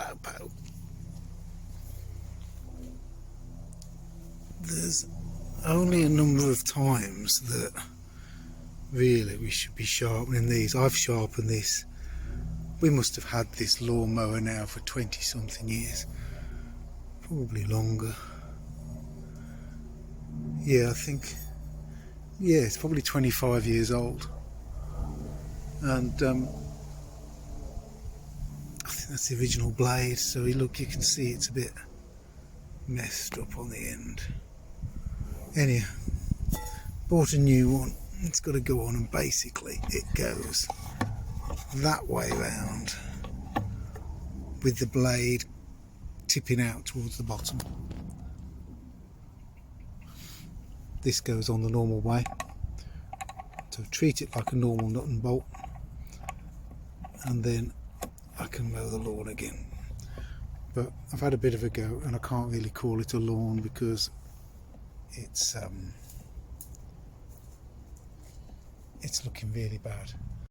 pow, pow. There's only a number of times that really we should be sharpening these. I've sharpened this. We must have had this lawnmower now for 20 something years, probably longer. Yeah, I think, yeah, it's probably 25 years old, and I think that's the original blade. So look, you can see it's a bit messed up on the end. Anyhow, bought a new one. It's got to go on, and basically it goes that way round with the blade tipping out towards the bottom. This goes on the normal way, so treat it like a normal nut and bolt, and then I can mow the lawn again. But I've had a bit of a go, and I can't really call it a lawn because it's looking really bad.